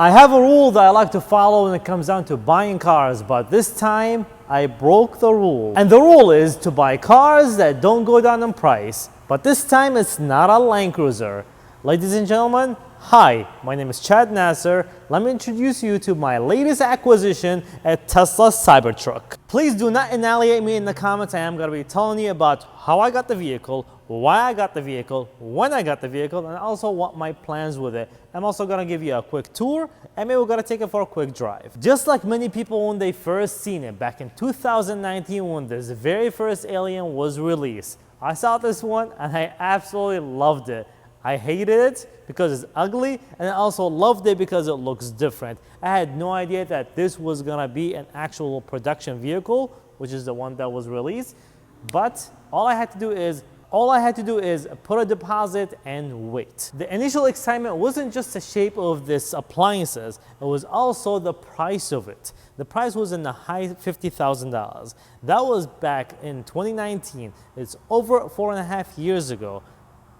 I have a rule that I like to follow when it comes down to buying cars, but this time I broke the rule. And the rule is to buy cars that don't go down in price, but this time it's not a Land Cruiser. Ladies and gentlemen, hi, my name is Chad Nasser. Let me introduce you to my latest acquisition, a Tesla Cybertruck. Please do not annihilate me in the comments. I am going to be telling you about how I got the vehicle, why I got the vehicle, when I got the vehicle, and also what my plans with it. I'm also going to give you a quick tour, and maybe we're going to take it for a quick drive. Just like many people when they first seen it back in 2019 when this very first Alien was released. I saw this one and I absolutely loved it. I hated it because it's ugly, and I also loved it because it looks different. I had no idea that this was gonna be an actual production vehicle, which is the one that was released. But all I had to do is put a deposit and wait. The initial excitement wasn't just the shape of this appliances, it was also the price of it. The price was in the high $50,000. That was back in 2019. It's over 4.5 years ago.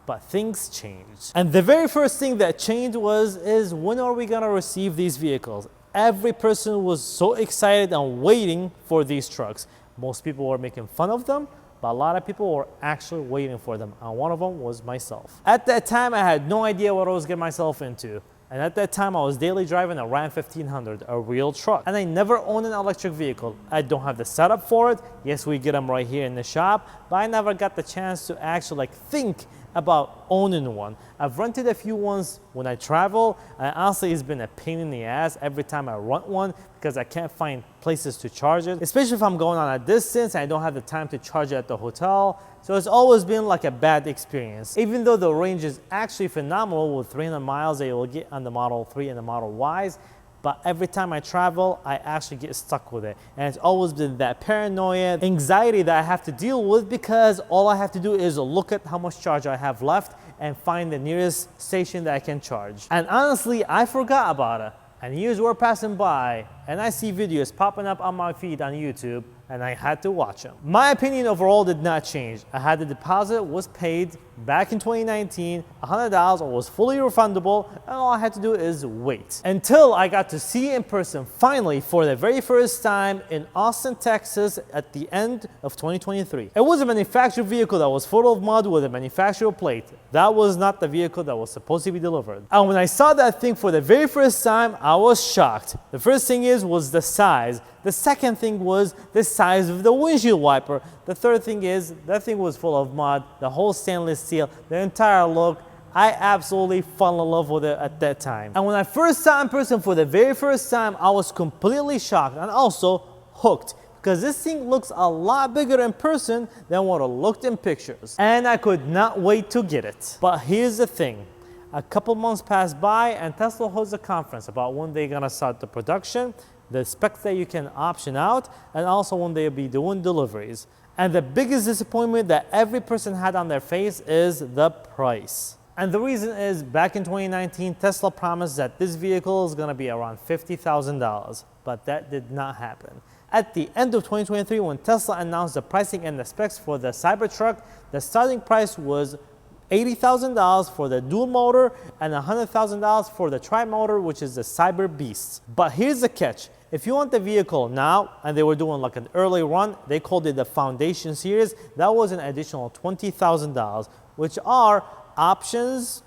But things changed. And the very first thing that changed is when are we gonna receive these vehicles? Every person was so excited and waiting for these trucks. Most people were making fun of them, but a lot of people were actually waiting for them. And one of them was myself. At that time, I had no idea what I was getting myself into. And at that time, I was daily driving a Ram 1500, a real truck. And I never owned an electric vehicle. I don't have the setup for it. Yes, we get them right here in the shop, but I never got the chance to actually think about owning one. I've rented a few ones when I travel, and honestly it's been a pain in the ass every time I rent one because I can't find places to charge it, especially if I'm going on a distance and I don't have the time to charge it at the hotel. So it's always been like a bad experience. Even though the range is actually phenomenal with 300 miles that you will get on the Model 3 and the Model Ys, but every time I travel, I actually get stuck with it. And it's always been that paranoia, anxiety that I have to deal with because all I have to do is look at how much charge I have left and find the nearest station that I can charge. And honestly, I forgot about it. And years were passing by, and I see videos popping up on my feed on YouTube, and I had to watch them. My opinion overall did not change. I had the deposit was paid back in 2019, $100 was fully refundable, and all I had to do is wait. Until I got to see it in person finally for the very first time in Austin, Texas at the end of 2023. It was a manufactured vehicle that was full of mud with a manufacturer plate. That was not the vehicle that was supposed to be delivered. And when I saw that thing for the very first time, I was shocked. The first thing was the size. The second thing was the size of the windshield wiper. The third thing is that thing was full of mud, the whole stainless steel, the entire look. I absolutely fell in love with it at that time. And when I first saw it in person for the very first time, I was completely shocked and also hooked because this thing looks a lot bigger in person than what it looked in pictures. And I could not wait to get it. But here's the thing. A couple months passed by and Tesla holds a conference about when they're gonna start the production, the specs that you can option out, and also when they'll be doing deliveries. And the biggest disappointment that every person had on their face is the price. And the reason is back in 2019, Tesla promised that this vehicle is gonna be around $50,000, but that did not happen. At the end of 2023, when Tesla announced the pricing and the specs for the Cybertruck, the starting price was $80,000 for the dual motor and $100,000 for the tri-motor, which is the Cyber Beast. But here's the catch. If you want the vehicle now, and they were doing like an early run, they called it the Foundation Series, that was an additional $20,000, which are options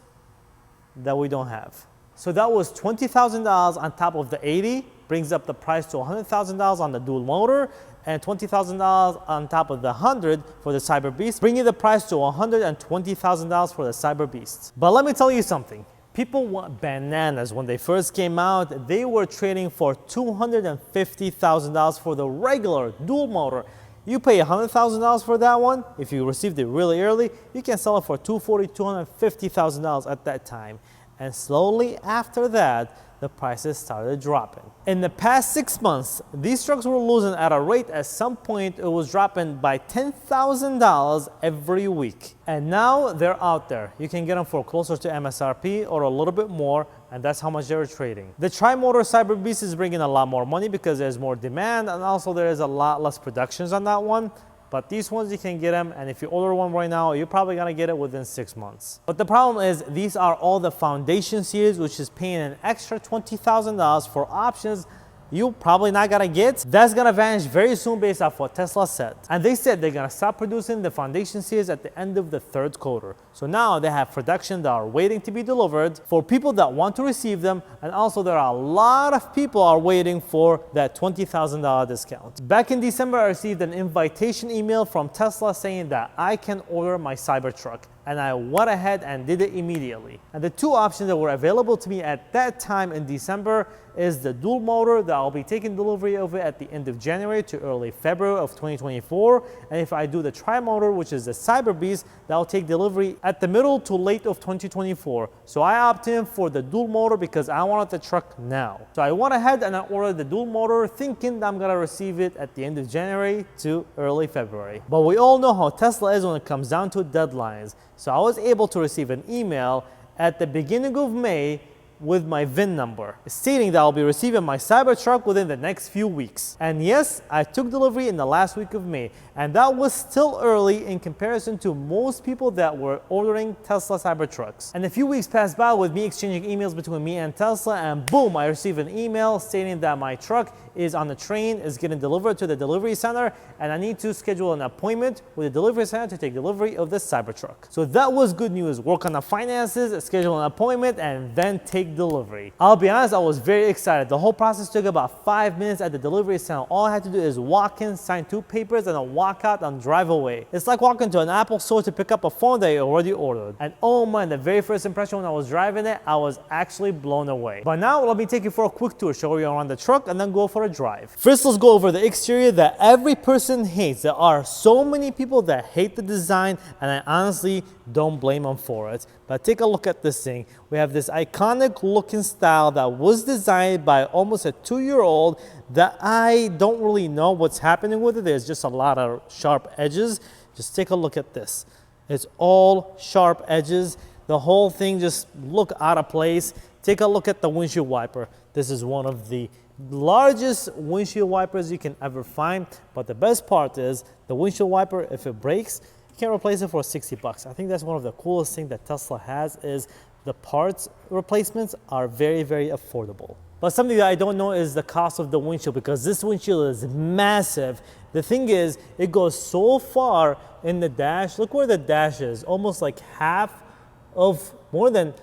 that we don't have. So that was $20,000 on top of the 80, brings up the price to $100,000 on the dual motor, and $20,000 on top of the 100 for the Cyber Beast, bringing the price to $120,000 for the Cyber Beast. But let me tell you something. People went bananas when they first came out. They were trading for $250,000 for the regular dual motor. You pay $100,000 for that one. If you received it really early, you can sell it for $240,000, $250,000 at that time. And slowly after that, the prices started dropping. In the past 6 months, these trucks were losing at a rate at some point it was dropping by $10,000 every week. And now they're out there. You can get them for closer to MSRP or a little bit more, and that's how much they're trading. The tri-motor Cyber Beast is bringing a lot more money because there's more demand, and also there is a lot less productions on that one. but these ones you can get them, and if you order one right now, you're probably gonna get it within 6 months. But the problem is these are all the foundation series, which is paying an extra $20,000 for options you probably not gonna get. That's gonna vanish very soon based off what Tesla said. And they said they're gonna stop producing the foundation series at the end of the third quarter. So now they have production that are waiting to be delivered for people that want to receive them, and also there are a lot of people are waiting for that $20,000 discount. Back in December, I received an invitation email from Tesla saying that I can order my Cybertruck, and I went ahead and did it immediately. And the two options that were available to me at that time in December is the dual motor that I'll be taking delivery of it at the end of January to early February of 2024. And if I do the tri-motor, which is the Cyber Beast, that'll take delivery at the middle to late of 2024. So I opted in for the dual motor because I wanted the truck now. So I went ahead and I ordered the dual motor thinking that I'm gonna receive it at the end of January to early February. But we all know how Tesla is when it comes down to deadlines. So I was able to receive an email at the beginning of May with my VIN number, stating that I'll be receiving my Cybertruck within the next few weeks. And yes, I took delivery in the last week of May, and that was still early in comparison to most people that were ordering Tesla Cybertrucks. And a few weeks passed by with me exchanging emails between me and Tesla, and boom, I received an email stating that my truck is on the train, is getting delivered to the delivery center, and I need to schedule an appointment with the delivery center to take delivery of this Cybertruck. So that was good news. Work on the finances, schedule an appointment, and then take delivery. I'll be honest, I was very excited. The whole process took about 5 minutes at the delivery center. All I had to do is walk in, sign 2 papers, and then walk out and drive away. It's like walking to an Apple store to pick up a phone that you already ordered. And oh man, the very first impression when I was driving it, I was actually blown away. But now let me take you for a quick tour, show you around the truck, and then go for a drive. First, let's go over the exterior that every person hates. There are so many people that hate the design, and I honestly don't blame them for it. But take a look at this thing. We have this iconic looking style that was designed by almost a 2-year-old that I don't really know what's happening with it. There's just a lot of sharp edges. Just take a look at this. It's all sharp edges. The whole thing just look out of place. Take a look at the windshield wiper. This is one of the largest windshield wipers you can ever find. But the best part is the windshield wiper, if it breaks, you can replace it for 60 bucks. I think that's one of the coolest things that Tesla has is the parts replacements are very, very affordable. But something that I don't know is the cost of the windshield, because this windshield is massive. The thing is, it goes so far in the dash. Look where the dash is, almost like more than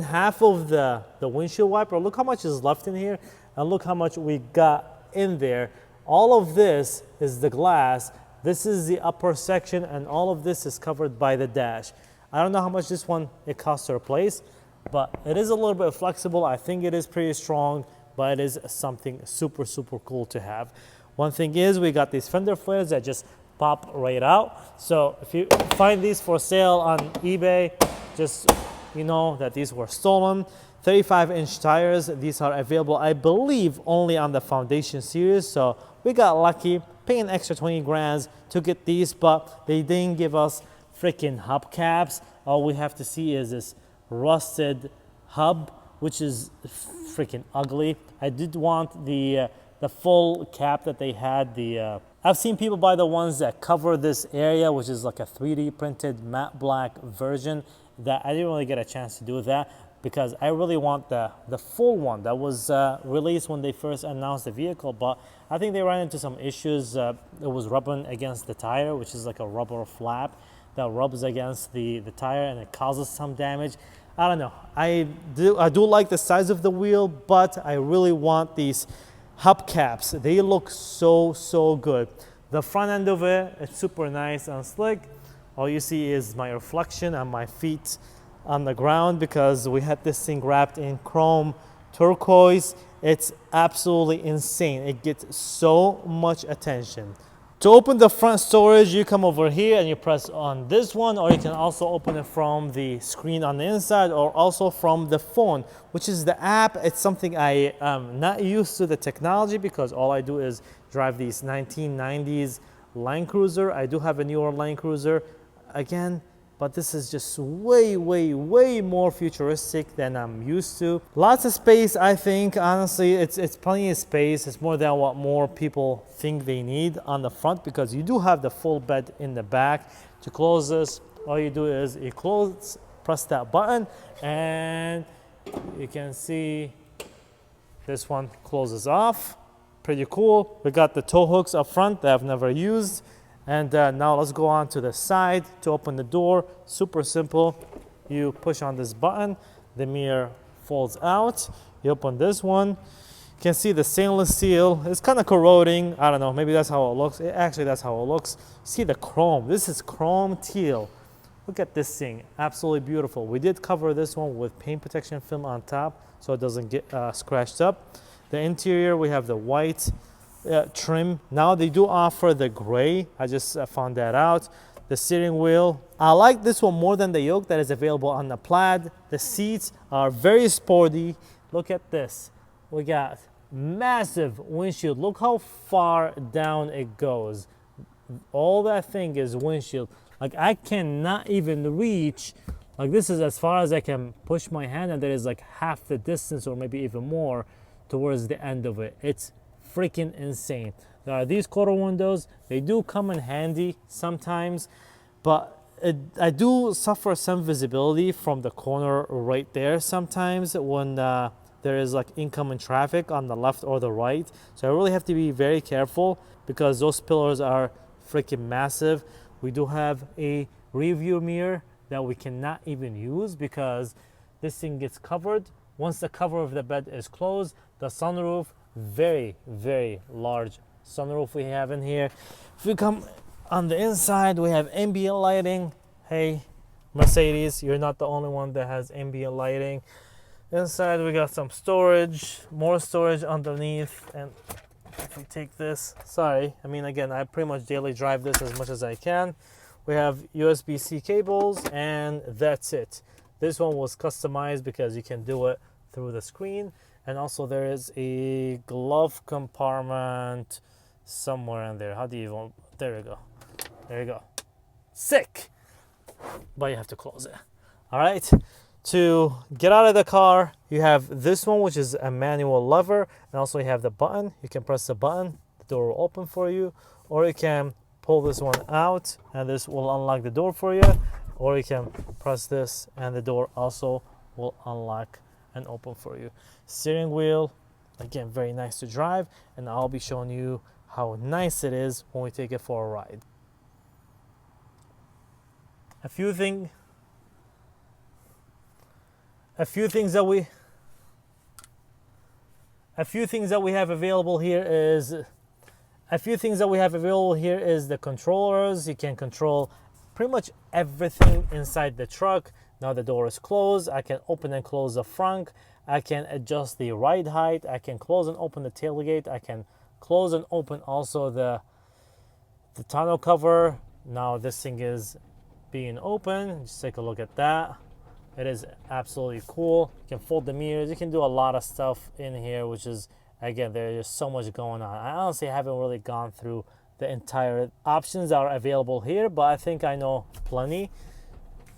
half of the windshield wiper. Look how much is left in here, and look how much we got in there. All of this is the glass. This is the upper section, and all of this is covered by the dash. I don't know how much this one it costs to replace, but it is a little bit flexible. I think it is pretty strong, but it is something super, super cool to have. One thing is we got these fender flares that just pop right out. So if you find these for sale on eBay, just you know that these were stolen. 35-inch tires. These are available, I believe, only on the Foundation series. So we got lucky, paying an extra 20 grand to get these, but they didn't give us freaking hubcaps. All we have to see is this rusted hub, which is freaking ugly. I did want the full cap that they had. I've seen people buy the ones that cover this area, which is like a 3D printed matte black version. That I didn't really get a chance to do that because I really want the full one that was released when they first announced the vehicle. But I think they ran into some issues. It was rubbing against the tire, which is like a rubber flap that rubs against the tire, and it causes some damage. I don't know. I do like the size of the wheel, but I really want these hubcaps. They look so good. The front end of it, it's super nice and slick. All you see is my reflection and my feet on the ground because we had this thing wrapped in chrome turquoise. It's absolutely insane. It gets so much attention. To open the front storage, you come over here and you press on this one, or you can also open it from the screen on the inside, or also from the phone, which is the app. It's something I am not used to the technology because all I do is drive these 1990s Land Cruiser. I do have a newer Land Cruiser. Again, but this is just way, way, way more futuristic than I'm used to. Lots of space, I think. Honestly, it's plenty of space. It's more than what more people think they need on the front, because you do have the full bed in the back. To close this, all you do is you press that button, and you can see this one closes off. Pretty cool. We got the tow hooks up front that I've never used. And now let's go on to the side to open the door. Super simple. You push on this button, the mirror folds out. You open this one. You can see the stainless steel. It's kind of corroding. I don't know, maybe that's how it looks. Actually, that's how it looks. See the chrome. This is chrome teal. Look at this thing. Absolutely beautiful. We did cover this one with paint protection film on top so it doesn't get scratched up. The interior, we have the white trim. Now they do offer the gray. I just found that out. The steering wheel, I like this one more than the yoke that is available on the Plaid. The seats are very sporty. Look at this. We got massive windshield. Look how far down it goes. All that thing is windshield. Like, I cannot even reach, like, this is as far as I can push my hand, and there is like half the distance or maybe even more towards the end of it. It's freaking insane. There are these quarter windows. They do come in handy sometimes, but I do suffer some visibility from the corner right there sometimes when there is like incoming traffic on the left or the right. So I really have to be very careful because those pillars are freaking massive. We do have a rear view mirror that we cannot even use because this thing gets covered. Once the cover of the bed is closed, the sunroof, very, very large sunroof we have in here. If we come on the inside, we have ambient lighting. Hey, Mercedes, you're not the only one that has ambient lighting. Inside, we got some storage, more storage underneath. And if we take this, sorry, I mean, again, I pretty much daily drive this as much as I can. We have USB-C cables, and that's it. This one was customized because you can do it through the screen. And also there is a glove compartment somewhere in there. How do you even, there you go. There you go. Sick. But you have to close it. All right. To get out of the car, you have this one, which is a manual lever. And also you have the button. You can press the button. The door will open for you. Or you can pull this one out and this will unlock the door for you. Or you can press this and the door also will unlock and open for you. Steering wheel, again, very nice to drive, and I'll be showing you how nice it is when we take it for a ride. A few things that we have available here is the controllers. You can control pretty much everything inside the truck. Now the door is closed. I can open and close the front. I can adjust the ride height. I can close and open the tailgate. I can close and open also the tonneau cover. Now this thing is being open. Just take a look at that. It is absolutely cool. You can fold the mirrors. You can do a lot of stuff in here, which is, again, there's just so much going on. I honestly haven't really gone through the entire options that are available here, but I think I know plenty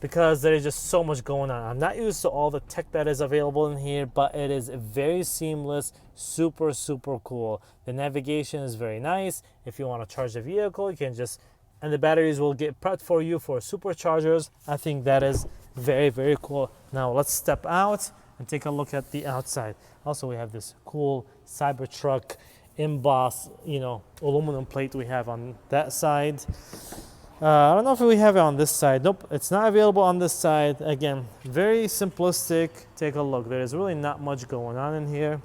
because there is just so much going on. I'm not used to all the tech that is available in here, but it is very seamless, super, super cool. The navigation is very nice. If you want to charge the vehicle, you can just, and the batteries will get prepped for you for superchargers. I think that is very, very cool. Now let's step out and take a look at the outside. Also, we have this cool Cybertruck embossed, aluminum plate we have on that side. I don't know if we have it on this side. Nope, it's not available on this side. Again, very simplistic. Take a look. There is really not much going on in here.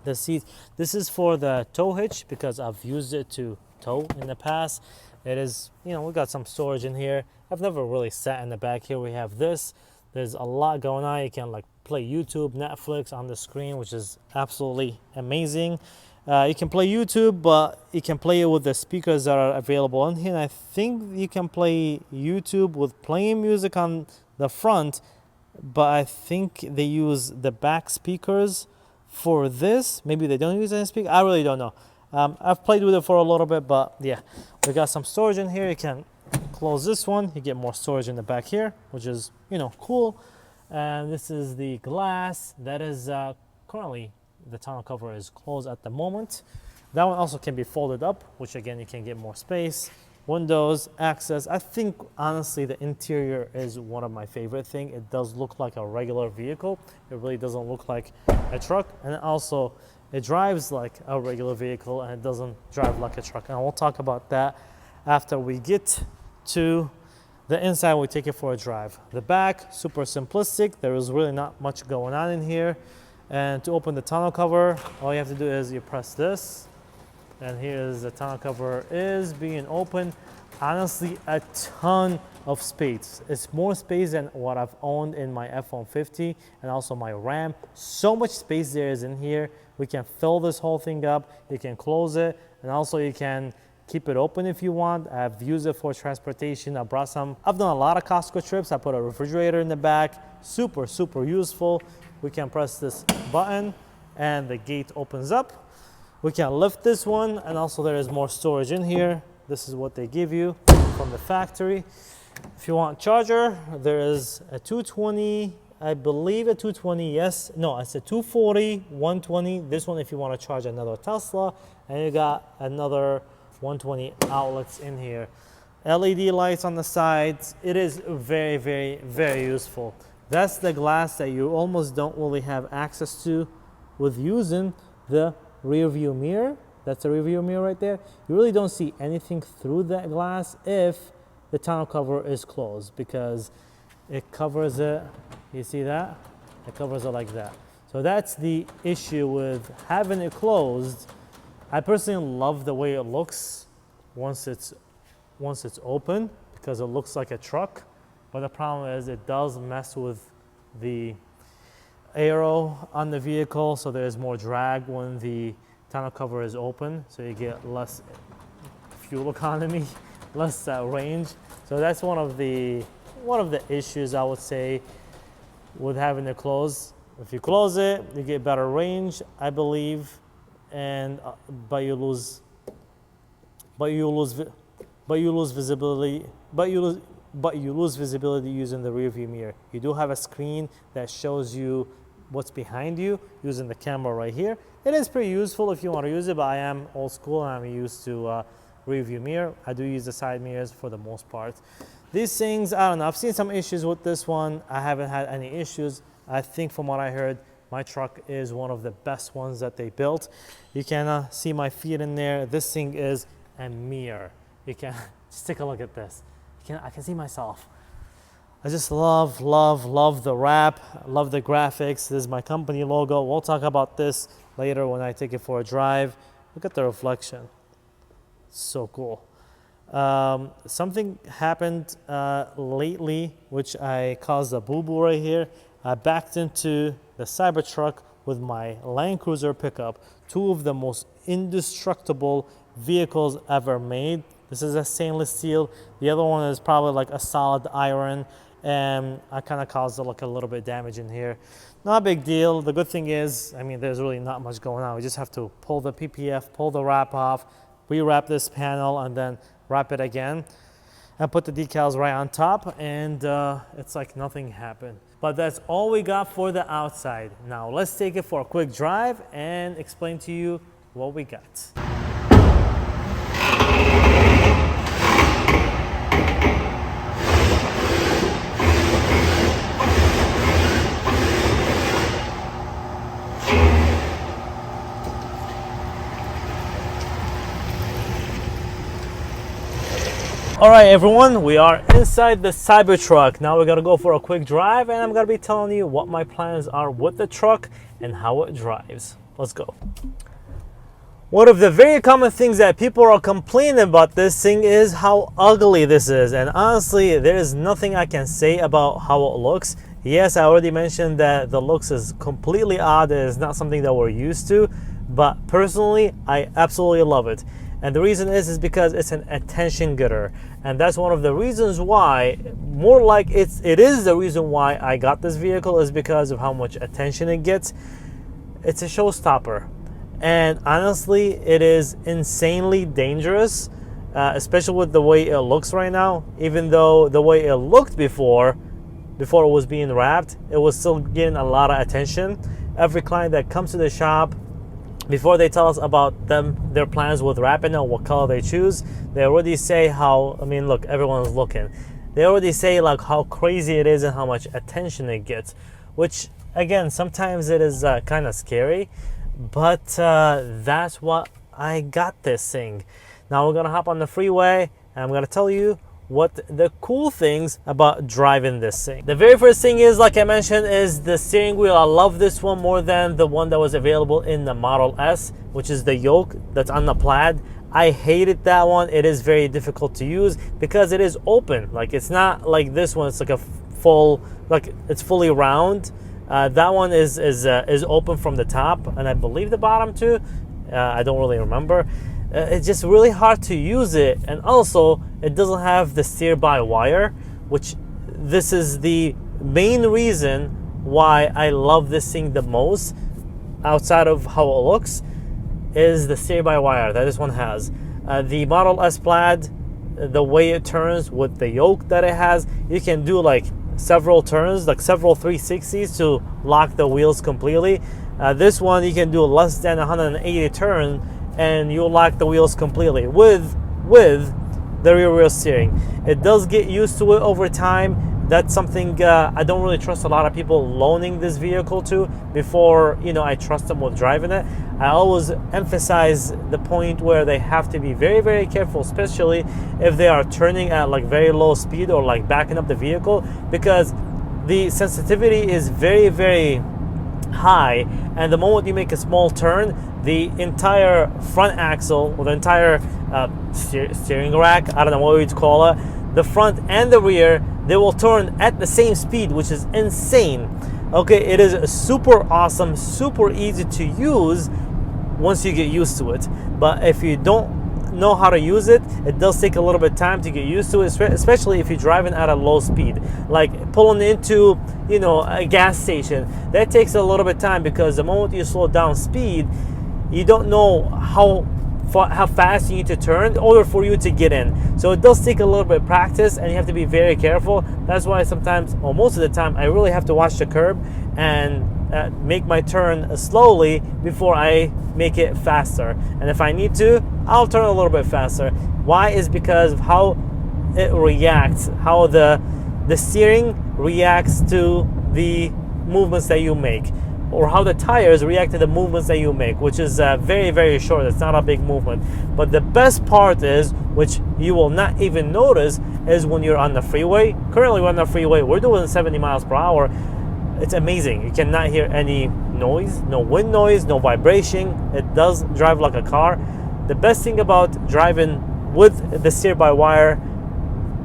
The seat, this is for the tow hitch because I've used it to tow in the past. It is, we got some storage in here. I've never really sat in the back here. We have this. There's a lot going on. You can play YouTube, Netflix on the screen, which is absolutely amazing. You can play YouTube, but you can play it with the speakers that are available in here. And I think you can play YouTube with playing music on the front, but I think they use the back speakers for this. Maybe they don't use any speaker. I really don't know. I've played with it for a little bit, but yeah, we got some storage in here. You can close this one, you get more storage in the back here, which is, you know, cool. And this is the glass that is currently the tonneau cover is closed at the moment. That one also can be folded up, which again, you can get more space. Windows, access. I think honestly the interior is one of my favorite things. It does look like a regular vehicle. It really doesn't look like a truck. And also it drives like a regular vehicle and it doesn't drive like a truck. And we'll talk about that after we get to the inside. We take it for a drive. The back, super simplistic. There is really not much going on in here. And to open the tonneau cover, all you have to do is you press this. And here's the tonneau cover is being opened. Honestly, a ton of space. It's more space than what I've owned in my F-150 and also my Ram. So much space there is in here. We can fill this whole thing up. You can close it, and also you can keep it open if you want. I've used it for transportation. I've done a lot of Costco trips. I put a refrigerator in the back. Super, super useful. We can press this button and the gate opens up. We can lift this one, and also there is more storage in here. This is what they give you from the factory. If you want charger, there is a 220, I believe a 220, yes. No, it's a 240, 120. This one if you want to charge another Tesla, and you got another 120 outlets in here. LED lights on the sides. It is very, very, very useful. That's the glass that you almost don't really have access to with using the rear view mirror. That's the rear view mirror right there. You really don't see anything through that glass if the tonneau cover is closed, because it covers it. You see that? It covers it like that. So that's the issue with having it closed. I personally love the way it looks once it's open, because it looks like a truck. But the problem is it does mess with the aero on the vehicle, so there's more drag when the tonneau cover is open, so you get less fuel economy, less range. So that's one of the issues I would say with having it closed. If you close it, you get better range, I believe, and but you lose visibility. But you lose visibility using the rear view mirror. You do have a screen that shows you what's behind you using the camera right here. It is pretty useful if you want to use it, but I am old school and I'm used to rear view mirror. I do use the side mirrors for the most part. These things, I don't know, I've seen some issues with this one. I haven't had any issues. I think from what I heard, my truck is one of the best ones that they built. You can see my feet in there. This thing is a mirror. You can just take a look at this. I can see myself. I just love the wrap, love the graphics. This is my company logo. We'll talk about this later when I take it for a drive. Look at the reflection. It's so cool. Something happened lately, which I caused a boo-boo right here. I backed into the Cybertruck with my Land Cruiser pickup, two of the most indestructible vehicles ever made. This is a stainless steel. The other one is probably like a solid iron. And I kind of caused like a little bit of damage in here. Not a big deal. The good thing is, I mean, there's really not much going on. We just have to pull the PPF, pull the wrap off, rewrap this panel, and then wrap it again. And put the decals right on top, and it's like nothing happened. But that's all we got for the outside. Now let's take it for a quick drive and explain to you what we got. All right, everyone, we are inside the Cybertruck. Now we're gonna go for a quick drive, and I'm gonna be telling you what my plans are with the truck and how it drives. Let's go. One of the very common things that people are complaining about this thing is how ugly this is. And honestly, there is nothing I can say about how it looks. Yes, I already mentioned that the looks is completely odd. It is not something that we're used to, but personally, I absolutely love it. And the reason is because it's an attention getter. And that's one of the reasons why, more like it is the reason why I got this vehicle, is because of how much attention it gets. It's a showstopper. And honestly, it is insanely dangerous. especially with the way it looks right now. Even though the way it looked before it was being wrapped, it was still getting a lot of attention. Every client that comes to the shop, before they tell us about their plans with wrapping or what color they choose, they already say how, I mean, look, everyone's looking. They already say like how crazy it is and how much attention it gets, which again, sometimes it is kind of scary, but that's what I got this thing. Now we're gonna hop on the freeway and I'm gonna tell you what the cool things about driving this thing. The very first thing is, like I mentioned, is the steering wheel. I love this one more than the one that was available in the Model S, which is the yoke that's on the Plaid. I hated that one. It is very difficult to use because it is open. Like, it's not like this one. It's like a full, like it's fully round. That one is open from the top, and I believe the bottom too. I don't really remember. It's just really hard to use it, and also it doesn't have the steer by wire, which this is the main reason why I love this thing the most, outside of how it looks, is the steer by wire that this one has. The Model S Plaid, the way it turns with the yoke that it has, you can do like several turns, like several 360s to lock the wheels completely. This one you can do less than 180 turns and you'll lock the wheels completely with the rear wheel steering. It does get used to it over time. That's something I don't really trust a lot of people loaning this vehicle to before, you know, I trust them with driving it. I always emphasize the point where they have to be very, very careful, especially if they are turning at like very low speed or like backing up the vehicle, because the sensitivity is very, very high, and the moment you make a small turn, the entire front axle or the entire steering rack, I don't know what you'd call it, the front and the rear, they will turn at the same speed, which is insane. Okay, it is super awesome, super easy to use once you get used to it. But if you don't know how to use it, it does take a little bit of time to get used to it, especially if you're driving at a low speed, like pulling into, you know, a gas station. That takes a little bit of time because the moment you slow down speed, you don't know how fast you need to turn in order for you to get in. So it does take a little bit of practice, and you have to be very careful. That's why sometimes, or most of the time, I really have to watch the curb and make my turn slowly before I make it faster. And if I need to, I'll turn a little bit faster. Why? Is because of how it reacts, how the steering reacts to the movements that you make, or how the tires react to the movements that you make, which is very, very short. It's not a big movement. But the best part is, which you will not even notice, is when you're on the freeway. Currently we're on the freeway, we're doing 70 miles per hour. It's amazing. You cannot hear any noise, no wind noise, no vibration. It does drive like a car. The best thing about driving with the steer-by-wire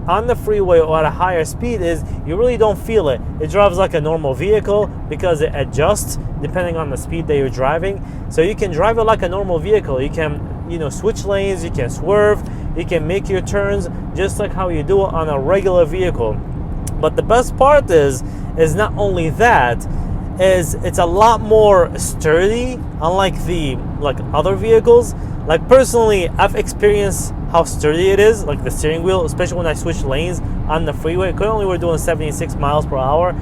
on the freeway or at a higher speed is you really don't feel it. It drives like a normal vehicle because it adjusts depending on the speed that you're driving. So you can drive it like a normal vehicle. You can, you know, switch lanes, you can swerve, you can make your turns just like how you do it on a regular vehicle. But the best part is not only that, is it's a lot more sturdy, unlike the other vehicles. Like personally, I've experienced how sturdy it is, like the steering wheel, especially when I switch lanes on the freeway. Currently we're doing 76 miles per hour.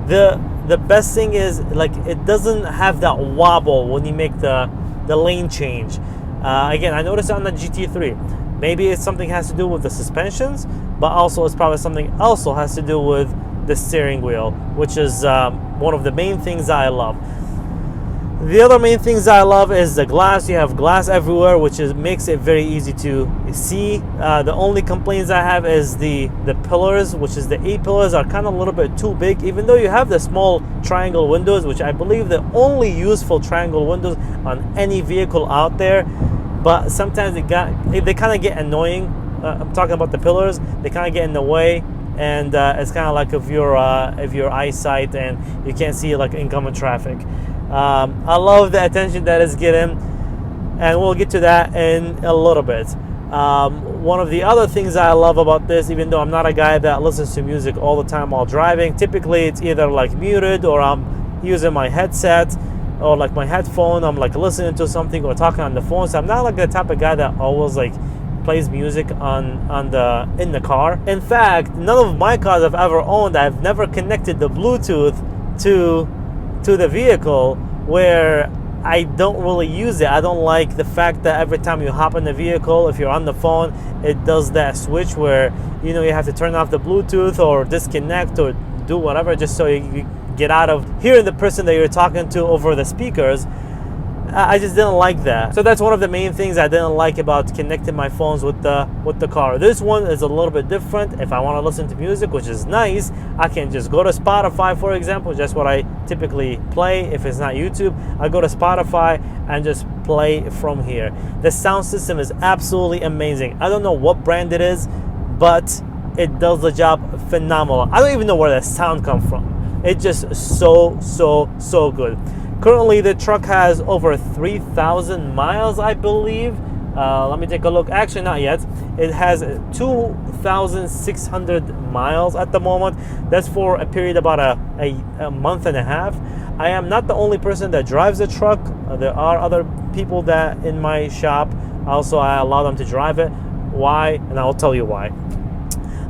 The best thing is, like, it doesn't have that wobble when you make the lane change. Again, I noticed it on the GT3. Maybe it's something has to do with the suspensions, but also it's probably something also has to do with the steering wheel, which is one of the main things I love. The other main things I love is the glass. You have glass everywhere, which makes it very easy to see. The only complaints I have is the pillars, which is the A-pillars are kind of a little bit too big, even though you have the small triangle windows, which I believe the only useful triangle windows on any vehicle out there. But sometimes they kind of get annoying. I'm talking about the pillars. They kind of get in the way, and it's kind of like if your eyesight and you can't see like incoming traffic. I love the attention that it's getting, and we'll get to that in a little bit. One of the other things I love about this, even though I'm not a guy that listens to music all the time while driving, typically it's either like muted or I'm using my headset or like my headphone, I'm like listening to something or talking on the phone. So I'm not like the type of guy that always like plays music in the car. In fact, none of my cars I've ever owned, I've never connected the Bluetooth to the vehicle, where I don't really use it. I don't like the fact that every time you hop in the vehicle, if you're on the phone, it does that switch where you have to turn off the Bluetooth or disconnect or do whatever just so you get out of hearing the person that you're talking to over the speakers. I just didn't like that. So that's one of the main things I didn't like about connecting my phones with the car. This one is a little bit different. If I want to listen to music, which is nice, I can just go to Spotify, for example. Just what I typically play. If it's not YouTube, I go to Spotify and just play from here. The sound system is absolutely amazing. I don't know what brand it is, but it does the job phenomenal. I don't even know where the sound comes from. It's just so good. Currently, the truck has over 3,000 miles, I believe. Let me take a look. Actually, not yet. It has 2,600 miles at the moment. That's for a period about a month and a half. I am not the only person that drives the truck. There are other people that in my shop. Also, I allow them to drive it. Why? And I'll tell you why.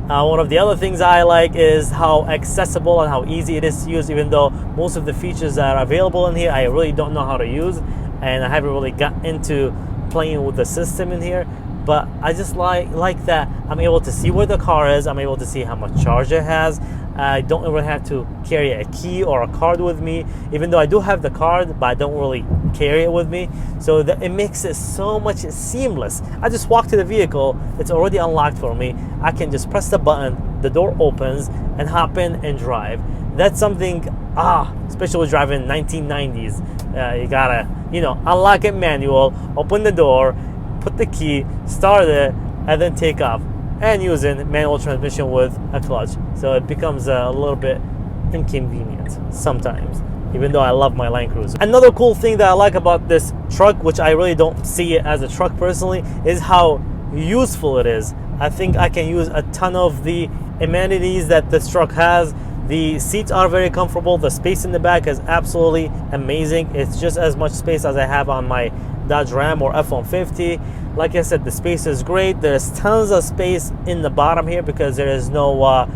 One of the other things I like is how accessible and how easy it is to use, even though most of the features that are available in here I really don't know how to use, and I haven't really got into playing with the system in here. But I just like that I'm able to see where the car is. I'm able to see how much charge it has. I don't really have to carry a key or a card with me, even though I do have the card, but I don't really carry it with me. So it makes it so much seamless. I just walk to the vehicle, it's already unlocked for me. I can just press the button, the door opens, and hop in and drive. That's something, especially with driving 1990s. You gotta, unlock it manual, open the door, put the key, start it, and then take off. And using manual transmission with a clutch. So it becomes a little bit inconvenient sometimes, even though I love my Land Cruiser. Another cool thing that I like about this truck, which I really don't see it as a truck personally, is how useful it is. I think I can use a ton of the amenities that this truck has. The seats are very comfortable. The space in the back is absolutely amazing. It's just as much space as I have on my Dodge Ram or F-150. Like I said, the space is great. There's tons of space in the bottom here because there is no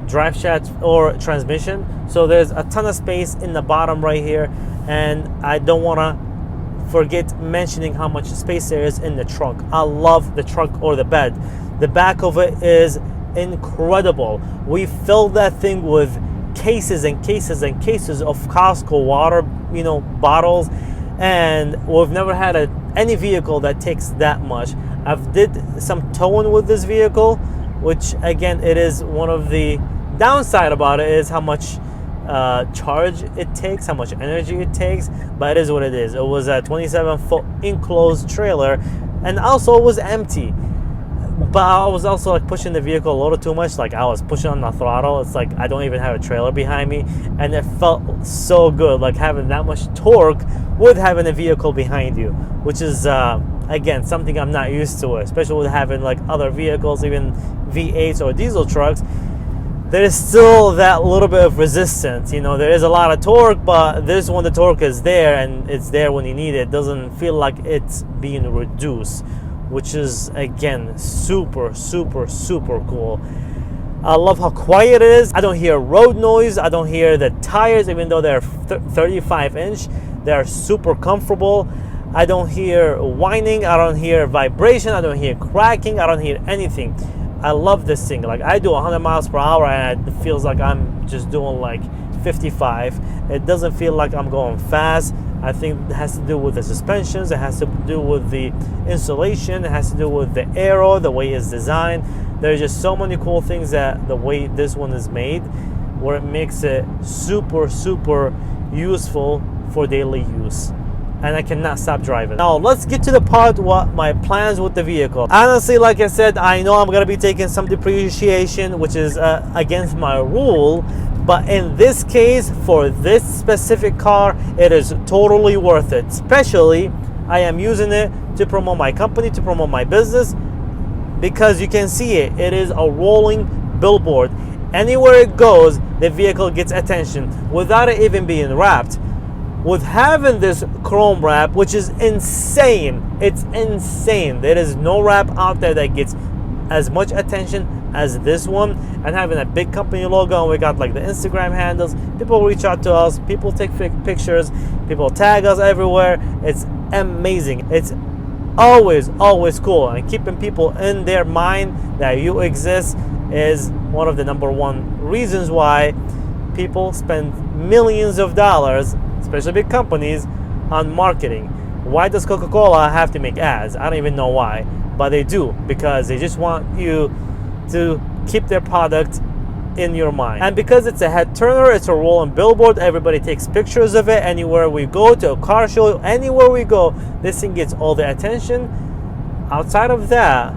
drive shaft or transmission. So there's a ton of space in the bottom right here. And I don't want to forget mentioning how much space there is in the trunk. I love the trunk or the bed. The back of it is incredible. We filled that thing with cases and cases and cases of Costco water, bottles. And we've never had any vehicle that takes that much. I've did some towing with this vehicle, which again, it is one of the downside about it is how much charge it takes, how much energy it takes, but it is what it is. It was a 27-foot enclosed trailer, and also it was empty. But I was also like pushing the vehicle a little too much. Like I was pushing on the throttle. It's like I don't even have a trailer behind me, and it felt so good, like having that much torque with having a vehicle behind you, which is again something I'm not used to, especially with having like other vehicles, even V8s or diesel trucks. There's still that little bit of resistance. There is a lot of torque, but this one the torque is there, and it's there when you need it. It doesn't feel like it's being reduced, which is again super cool. I love how quiet it is. I don't hear road noise. I don't hear the tires, even though they're 35-inch. They're super comfortable. I don't hear whining. I don't hear vibration. I don't hear cracking. I don't hear anything. I love this thing. Like I do 100 miles per hour and it feels like I'm just doing like 55. It doesn't feel like I'm going fast. I think it has to do with the suspensions. It has to do with the insulation. It has to do with the aero, the way it's designed. There's just so many cool things that the way this one is made, where it makes it super useful for daily use. And I cannot stop driving. Now let's get to the part what my plans with the vehicle. Honestly, like I said, I know I'm gonna be taking some depreciation, which is against my rule. But in this case, for this specific car, it is totally worth it. Especially, I am using it to promote my company, to promote my business, because you can see it. It is a rolling billboard. Anywhere it goes, the vehicle gets attention without it even being wrapped. with having this chrome wrap, which is insane. It's insane. There is no wrap out there that gets as much attention as this one, and having a big company logo, and we got like the Instagram handles. People reach out to us, people take pictures, people tag us everywhere. It's amazing. It's always cool, and keeping people in their mind that you exist is one of the #1 reasons why people spend millions of dollars, especially big companies, on marketing. Why does Coca-Cola have to make ads? I don't even know why, but they do, because they just want you to keep their product in your mind. And because it's a head turner, it's a rolling billboard, everybody takes pictures of it. Anywhere we go, to a car show, anywhere we go, this thing gets all the attention. Outside of that,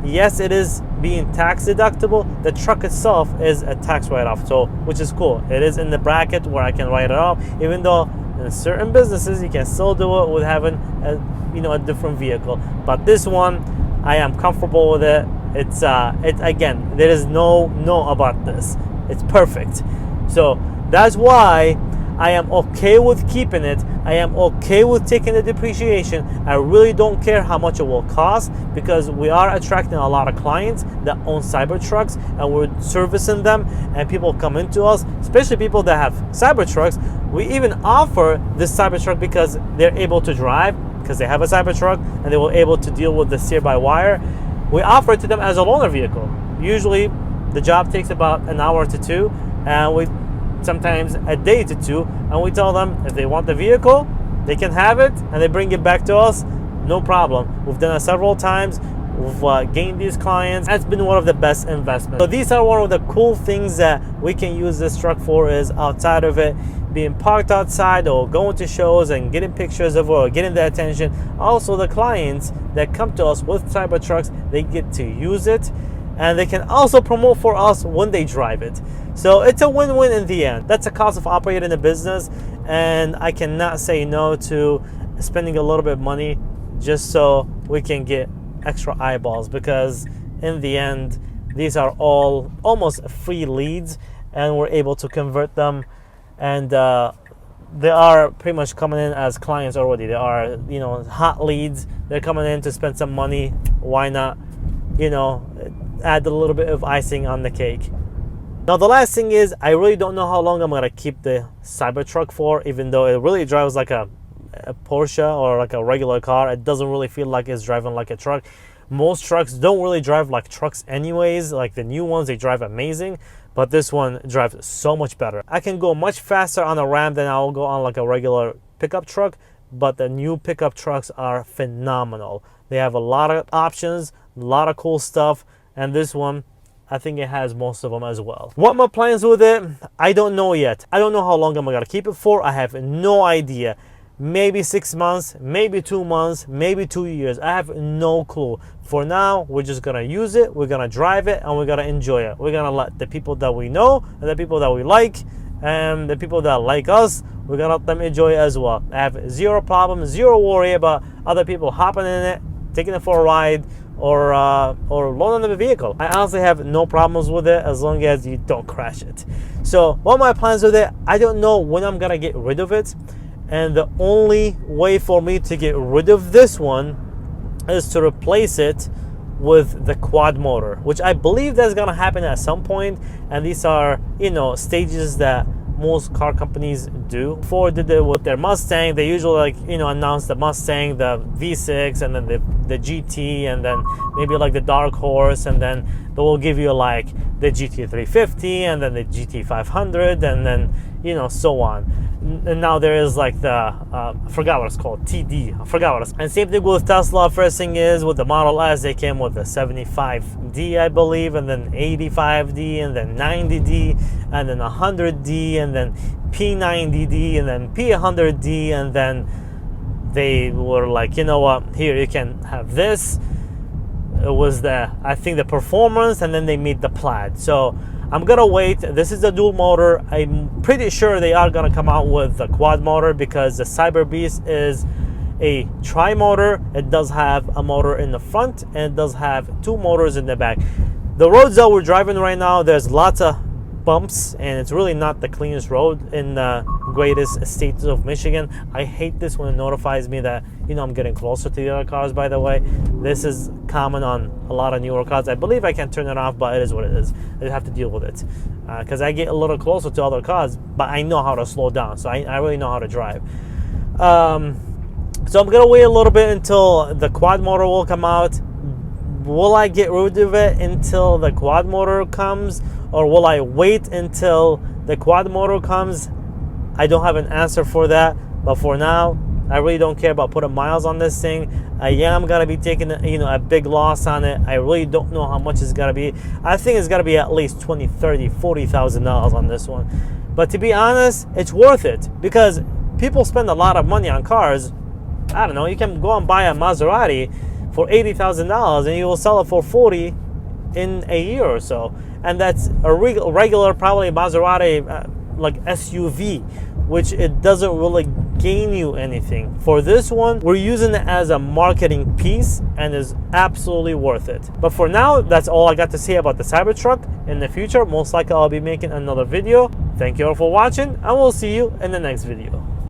yes, it is being tax deductible. The truck itself is a tax write-off, so which is cool. It is in the bracket where I can write it off, even though in certain businesses you can still do it with having a different vehicle. But this one, I am comfortable with it. It's again, there is no about this. It's perfect. So that's why I am okay with keeping it. I am okay with taking the depreciation. I really don't care how much it will cost, because we are attracting a lot of clients that own Cybertrucks, and we're servicing them, and people come into us, especially people that have Cybertrucks. We even offer this Cybertruck because they're able to drive, because they have a Cybertruck and they were able to deal with the steer-by-wire. We offer it to them as a loaner vehicle. Usually the job takes about an hour to 2, and we sometimes a day to 2, and we tell them if they want the vehicle, they can have it, and they bring it back to us, no problem. We've done it several times. We've gained these clients. That's been one of the best investments. So these are one of the cool things that we can use this truck for, is outside of it being parked outside or going to shows and getting pictures of it or getting the attention. Also, the clients that come to us with Cybertrucks, they get to use it, and they can also promote for us when they drive it. So it's a win-win in the end. That's the cost of operating a business, and I cannot say no to spending a little bit of money just so we can get extra eyeballs, because in the end these are all almost free leads, and we're able to convert them, and they are pretty much coming in as clients already. They are hot leads. They're coming in to spend some money. Why not add a little bit of icing on the cake? Now the last thing is, I really don't know how long I'm gonna keep the Cybertruck for, even though it really drives like a Porsche or like a regular car. It doesn't really feel like it's driving like a truck. Most trucks don't really drive like trucks anyways. Like the new ones, they drive amazing, but this one drives so much better. I can go much faster on a Ram than I'll go on like a regular pickup truck, but the new pickup trucks are phenomenal. They have a lot of options, a lot of cool stuff, and this one, I think it has most of them as well. What my plans with it, I don't know yet. I don't know how long I'm gonna keep it for. I have no idea. Maybe 6 months, maybe 2 months, maybe 2 years. I have no clue. For now, we're just gonna use it, we're gonna drive it, and we're gonna enjoy it. We're gonna let the people that we know, and the people that we like, and the people that like us, we're gonna let them enjoy it as well. I have zero problem, zero worry about other people hopping in it, taking it for a ride, or loaning the vehicle. I honestly have no problems with it as long as you don't crash it. So what are my plans with it? I don't know when I'm gonna get rid of it, and the only way for me to get rid of this one is to replace it with the quad motor, which I believe that's gonna happen at some point, and these are stages that most car companies do. Ford did it with their Mustang. They usually announce the Mustang, the V6, and then the GT, and then maybe like the Dark Horse, and then they will give you like the GT350, and then the GT500, and then so on. And now there is like the I forgot what it's called, TD. I forgot what it's. And same thing with Tesla. First thing is with the Model S, they came with the 75D, I believe, and then 85D, and then 90D, and then 100D, and then P90D, and then P100D, and then they were like, you know what? Here you can have this. It was I think the Performance, and then they made the Plaid. So I'm gonna wait. This is the dual motor. I'm pretty sure they are gonna come out with the quad motor, because the Cyber Beast is a tri-motor. It does have a motor in the front, and it does have 2 motors in the back. The roads that we're driving right now, there's lots of bumps, and it's really not the cleanest road in the greatest states of Michigan. I hate this when it notifies me that, you know, I'm getting closer to the other cars, by the way. This is common on a lot of newer cars. I believe I can turn it off, but it is what it is. I have to deal with it because I get a little closer to other cars, but I know how to slow down, so I really know how to drive. So I'm gonna wait a little bit until the quad motor will come out. Will I get rid of it until the quad motor comes, or will I wait until the quad motor comes? I don't have an answer for that, but for now, I really don't care about putting miles on this thing. I am gonna be taking, you know, a big loss on it. I really don't know how much it's gonna be. I think it's gonna be at least $20,000, $30,000, $40,000 on this one. But to be honest, it's worth it because people spend a lot of money on cars. I don't know, you can go and buy a Maserati for $80,000 and you will sell it for $40,000 in a year or so. And that's a regular, probably Maserati like SUV, which it doesn't really gain you anything. For this one, we're using it as a marketing piece and is absolutely worth it. But for now, that's all I got to say about the Cybertruck. In the future, most likely I'll be making another video. Thank you all for watching, and we'll see you in the next video.